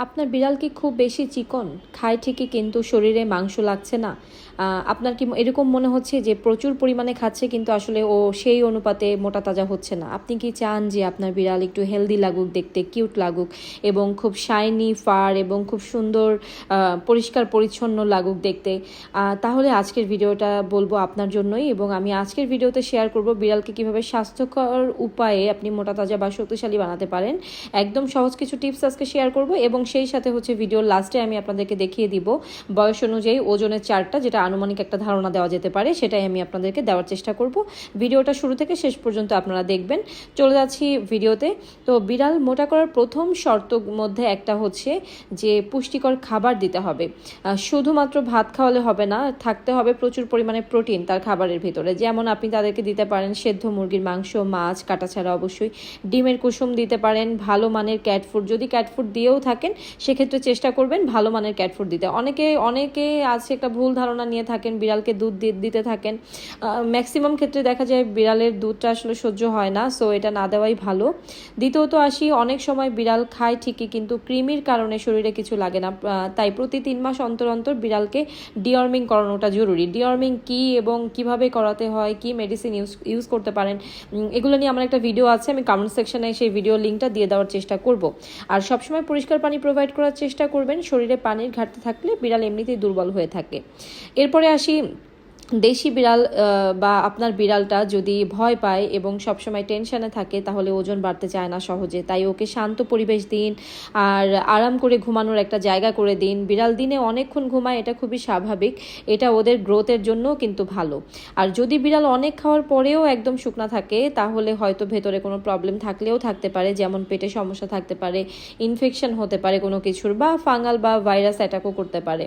আপনার বিড়াল কি খুব বেশি চিকন? খায় ঠিকই কিন্তু শরীরে মাংস লাগছে না? আপনার কি এরকম মনে হচ্ছে যে প্রচুর পরিমাণে খাচ্ছে কিন্তু আসলে ও সেই অনুপাতে মোটা তাজা হচ্ছে না? আপনি কি চান যে আপনার বিড়াল একটু হেলদি লাগুক, দেখতে কিউট লাগুক এবং খুব শাইনি ফার এবং খুব সুন্দর পরিষ্কার পরিচ্ছন্ন লাগুক দেখতে? তাহলে আজকের ভিডিওটা বলবো আপনার জন্যই, এবং আমি আজকের ভিডিওতে শেয়ার করব বিড়ালকে কিভাবে স্বাস্থ্যকর উপায়ে আপনি মোটা তাজা বা শক্তিশালী বানাতে পারেন। একদম সহজ কিছু টিপস আজকে শেয়ার করব, এবং সেই সাথে হচ্ছে ভিডিওর লাস্টে আমি আপনাদেরকে দেখিয়ে দিব বয়স অনুযায়ী ওজনের চার্টটা, যেটা আনুমানিক একটা ধারণা দেওয়া যেতে পারে, সেটাই আমি আপনাদেরকে দেওয়ার চেষ্টা করব। ভিডিওটা শুরু থেকে শেষ পর্যন্ত আপনারা দেখবেন। চলে যাচ্ছি ভিডিওতে। তো বিড়াল মোটা করার প্রথম শর্ত মধ্যে একটা হচ্ছে যে পুষ্টিকর খাবার দিতে হবে। শুধুমাত্র ভাত খাওয়ালে হবে না, থাকতে হবে প্রচুর পরিমাণে প্রোটিন তার খাবারের ভিতরে। যেমন আপনি তাদেরকে দিতে পারেন সেদ্ধ মুরগির মাংস, মাছ কাটা ছাড়া অবশ্যই, ডিমের কুসুম দিতে পারেন, ভালো মানের ক্যাট ফুড। যদি ক্যাট ফুড দিয়েও থাকেন সেক্ষেত্রে চেষ্টা করবেন ভালো মানের ক্যাট ফুড দিতে। অনেকে আছে একটা ভুল ধারণা নিয়ে থাকেন, বিড়ালকে দুধ দিতে থাকেন। ম্যাক্সিমাম ক্ষেত্রে দেখা যায় বিড়ালের দুধটা আসলে সহ্য হয় না, সো এটা না দেওয়াই ভালো। দ্বিতীয়ত আসি, অনেক সময় বিড়াল খায় ঠিকই কিন্তু কৃমির কারণে শরীরে কিছু লাগে না, তাই প্রতি 3 মাস অন্তর অন্তর বিড়ালকে ডিওয়ার্মিং করানোটা জরুরি। ডিওয়ার্মিং কি এবং কিভাবে করাতে হয়, কি মেডিসিন ইউজ করতে পারেন, এগুলো নিয়ে আমার একটা ভিডিও আছে, আমি কমেন্ট সেকশনে সেই ভিডিও লিঙ্কটা দিয়ে দেওয়ার চেষ্টা করব। আর সবসময় পরিষ্কার পানি প্রোভাইড করার চেষ্টা করবেন। শরীরে পানির ঘাটতি থাকলে বিড়াল এমনিতেই দুর্বল হয়ে থাকে। এরপরে আসি, দেশি বিড়াল বা আপনার বিড়ালটা যদি ভয় পায় এবং সবসময় টেনশনে থাকে তাহলে ওজন বাড়তে চায় না সহজে। তাই ওকে শান্ত পরিবেশ দিন আর আরাম করে ঘুমানোর একটা জায়গা করে দিন। বিড়াল দিনে অনেকক্ষণ ঘুমায়, এটা খুবই স্বাভাবিক, এটা ওদের গ্রোথের জন্য কিন্তু ভালো। আর যদি বিড়াল অনেক খাওয়ার পরেও একদম শুকনা থাকে তাহলে হয়তো ভেতরে কোনো প্রবলেম থাকলেও থাকতে পারে, যেমন পেটে সমস্যা থাকতে পারে, ইনফেকশন হতে পারে কোনো কিছুর, বা ফাঙ্গাল বা ভাইরাস অ্যাটাকও করতে পারে।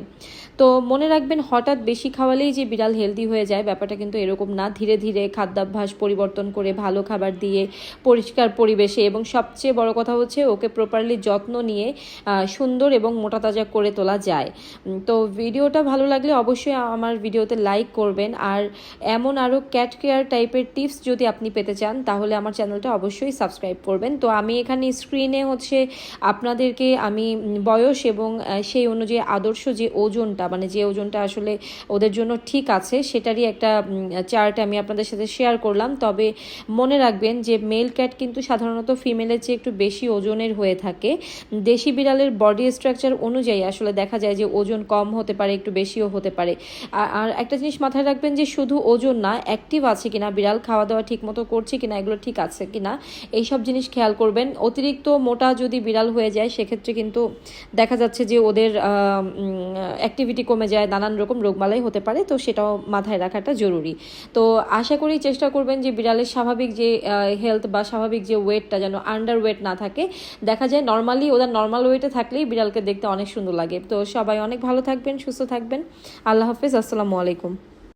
তো মনে রাখবেন, হঠাৎ বেশি খাওয়ালেই যে বিড়াল হেলদি হয়ে যায় ব্যাপারটা কিন্তু এরকম না। ধীরে ধীরে খাদ্যাভ্যাস পরিবর্তন করে, ভালো খাবার দিয়ে, পরিষ্কার পরিবেশে, এবং সবচেয়ে বড় কথা হচ্ছে ওকে প্রপারলি যত্ন নিয়ে সুন্দর এবং মোটা তাজা করে তোলা যায়। তো ভিডিওটা ভালো লাগলে অবশ্যই আমার ভিডিওতে লাইক করবেন। আর এমন আরও ক্যাট কেয়ার টাইপের টিপস যদি আপনি পেতে চান তাহলে আমার চ্যানেলটা অবশ্যই সাবস্ক্রাইব করবেন। তো আমি এখানে স্ক্রিনে হচ্ছে আপনাদেরকে আমি বয়স এবং সেই অনুযায়ী আদর্শ যে ওজনটা, মানে যে ওজনটা আসলে ওদের জন্য ঠিক আছে, সেটারই একটা চার্ট আমি আপনাদের সাথে শেয়ার করলাম। তবে মনে রাখবেন যে মেল ক্যাট কিন্তু সাধারণত ফিমেলের চেয়ে একটু বেশি ওজনের হয়ে থাকে। দেশি বিড়ালের বডি স্ট্রাকচার অনুযায়ী আসলে দেখা যায় যে ওজন কম হতে পারে, একটু বেশিও হতে পারে। আর একটা জিনিস মাথায় রাখবেন যে শুধু ওজন না, অ্যাক্টিভ আছে কিনা বিড়াল, খাওয়া দাওয়া ঠিক মতো করছে কিনা, এগুলো ঠিক আছে কিনা, এইসব জিনিস খেয়াল করবেন। অতিরিক্ত মোটা যদি বিড়াল হয়ে যায় সেক্ষেত্রে কিন্তু দেখা যাচ্ছে যে ওদের অ্যাক্টিভিটি কমে যায়, নানান রকম রোগবালাই হতে পারে, তো সেটাও মাথায় রাখাটা জরুরি। তো আশা করি চেষ্টা করবেন যে বিড়ালের স্বাভাবিক যে হেলথ বা স্বাভাবিক যে ওয়েটটা যেন আন্ডার ওয়েট না থাকে। দেখা যায় নর্মালি ওদের নর্মাল ওয়েটে থাকলেই বিড়ালকে দেখতে অনেক সুন্দর লাগে। তো সবাই অনেক ভালো থাকবেন, সুস্থ থাকবেন। আল্লাহ হাফেজ, আসসালামু আলাইকুম।